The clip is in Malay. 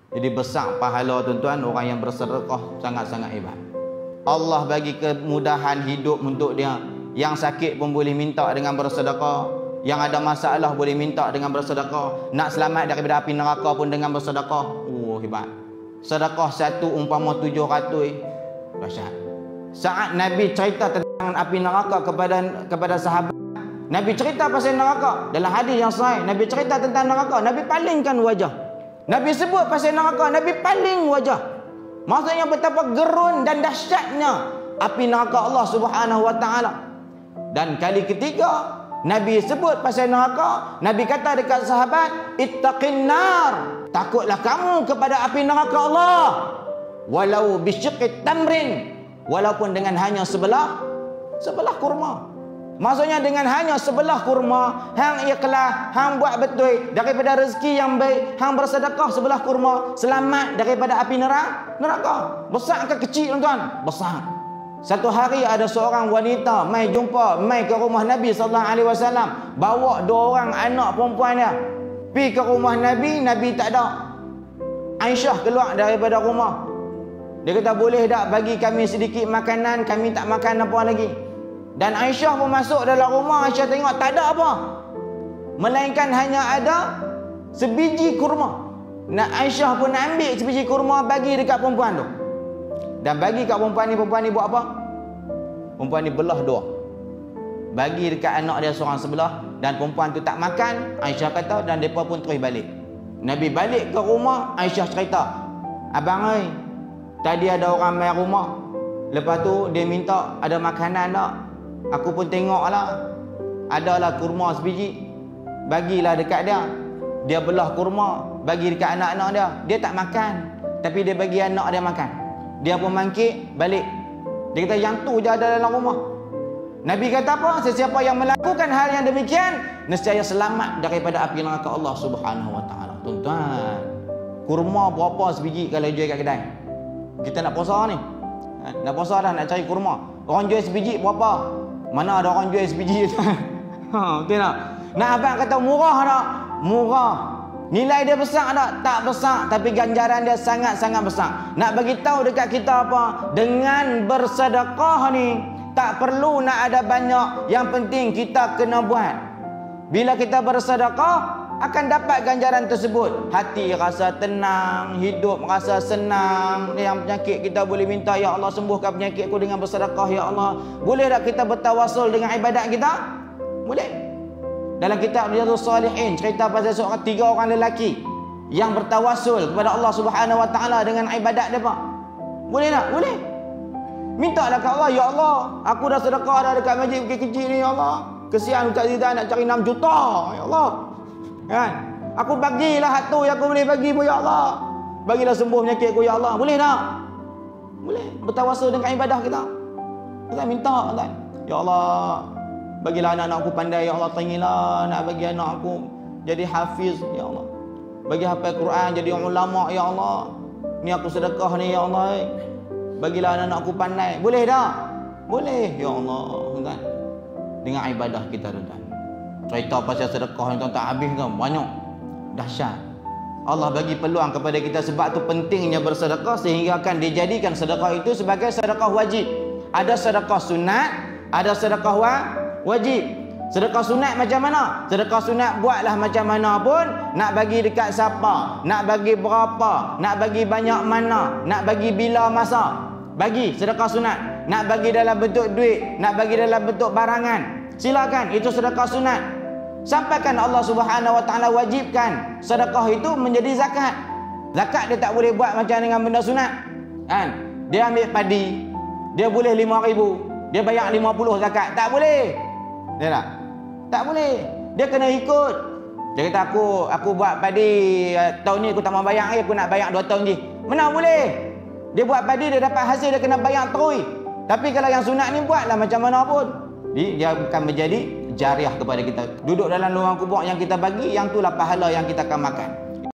Jadi besar pahala tuan-tuan orang yang bersedekah, sangat-sangat hebat. Allah bagi kemudahan hidup untuk dia. Yang sakit pun boleh minta dengan bersedekah. Yang ada masalah boleh minta dengan bersedekah. Nak selamat daripada api neraka pun dengan bersedekah. Oh, hebat. Sedekah satu umpama 700. Dahsyat. Saat Nabi cerita tentang api neraka kepada sahabat, Nabi cerita pasal neraka. Dalam hadis yang sahih, Nabi cerita tentang neraka. Nabi palingkan wajah. Nabi sebut pasal neraka, Nabi paling wajah. Maksudnya betapa gerun dan dahsyatnya api neraka Allah Subhanahu wa taala. Dan kali ketiga Nabi sebut pasal neraka, Nabi kata dekat sahabat, ittaqin nar, takutlah kamu kepada api neraka Allah. Walau bisyiqqit tamrin, walaupun dengan hanya sebelah kurma. Maksudnya dengan hanya sebelah kurma, hang ikhlas, hang buat betul daripada rezeki yang baik, hang bersedekah sebelah kurma, selamat daripada api neraka. Besar ke kecil tuan-tuan? Besar. Satu hari ada seorang wanita mai ke rumah Nabi sallallahu alaihi wasallam, bawa 2 orang anak perempuan dia. Pi ke rumah Nabi, Nabi tak ada. Aisyah keluar daripada rumah. Dia kata, boleh tak bagi kami sedikit makanan, kami tak makan apa lagi. Dan Aisyah pun masuk dalam rumah. Aisyah tengok tak ada apa, melainkan hanya ada sebiji kurma. Aisyah pun ambil sebiji kurma bagi dekat perempuan tu. Dan bagi kat perempuan ni buat apa? Perempuan ni belah 2. Bagi dekat anak dia seorang sebelah. Dan perempuan tu tak makan, Aisyah kata, dan mereka pun terus balik. Nabi balik ke rumah, Aisyah cerita, abang oi, tadi ada orang mai rumah. Lepas tu dia minta ada makanan tak? Aku pun tengoklah, adalah kurma sebiji. Bagilah dekat dia. Dia belah kurma, bagi dekat anak-anak dia. Dia tak makan, tapi dia bagi anak dia makan. Dia pun mangkit balik. Dia kata yang tu je ada dalam rumah. Nabi kata apa? Sesiapa yang melakukan hal yang demikian, nescaya selamat daripada api neraka Allah Subhanahu wa taala. Tuan-tuan, kurma berapa sebiji kalau jual kat kedai? Kita nak puasa ni. Nak puasa dah, nak cari kurma. Orang jual sebiji berapa? Mana ada orang jual sebiji? Betul tak? Nak abang kata murah tak? Murah. Nilai dia besar tak? Tak besar, tapi ganjaran dia sangat-sangat besar. Nak bagi tahu dekat kita apa? Dengan bersedekah ni tak perlu nak ada banyak, yang penting kita kena buat. Bila kita bersedekah akan dapat ganjaran tersebut. Hati rasa tenang, hidup rasa senang. Yang penyakit kita boleh minta, ya Allah sembuhkan penyakitku dengan bersedekah ya Allah. Boleh tak kita bertawasul dengan ibadat kita? Boleh. Dalam kitab Riyadhus Shalihin cerita pasal 3 orang lelaki yang bertawasul kepada Allah Subhanahu wa taala dengan ibadat depa. Boleh tak? Boleh. Mintalah ke Allah, ya Allah, aku dah sedekah dah dekat masjid kecil ni ya Allah. Kesian Ustaz Zidane nak cari 6 juta ya Allah. Kan? Aku bagilah hak tu yang aku boleh bagi pun ya Allah. Bagilah sembuh penyakitku ya Allah. Boleh tak? Boleh. Bertawasul dengan ibadah kita. Kita minta kan? Ya Allah, bagilah anak-anak aku pandai ya Allah. Tangilah nak bagi anak aku jadi hafiz ya Allah. Bagi hafal Quran, jadi ulama ya Allah. Ni aku sedekah ni ya Allah. Bagilah anak-anak aku pandai. Boleh tak? Boleh ya Allah. Kan? Dengan ibadah kita tuan. Cerita pasal sedekah ni tuan tak habis kan? Banyak. Dahsyat. Allah bagi peluang kepada kita, sebab tu pentingnya bersedekah, sehingga akan dijadikan sedekah itu sebagai sedekah wajib. Ada sedekah sunat, ada sedekah wajib. Sedekah sunat macam mana? Sedekah sunat buatlah macam mana pun, nak bagi dekat siapa, nak bagi berapa, nak bagi banyak mana, nak bagi bila masa. Bagi sedekah sunat. Nak bagi dalam bentuk duit, nak bagi dalam bentuk barangan, silakan, itu sedekah sunat. Sampaikan Allah Subhanahu wa taala wajibkan sedekah itu menjadi zakat. Zakat dia tak boleh buat macam dengan benda sunat. Kan? Dia ambil padi, dia boleh 5,000, dia bayar 50 zakat. Tak boleh. Dia tak boleh. Dia kena ikut. Dia kata aku buat padi tahun ni aku tak mau bayar lagi, aku nak bayar 2 tahun lagi. Mana boleh? Dia buat padi, dia dapat hasil, dia kena bayar terus. Tapi kalau yang sunat ni buatlah macam mana pun, dia akan menjadi jariah kepada kita. Duduk dalam lubang kubur yang kita bagi, yang itulah pahala yang kita akan makan.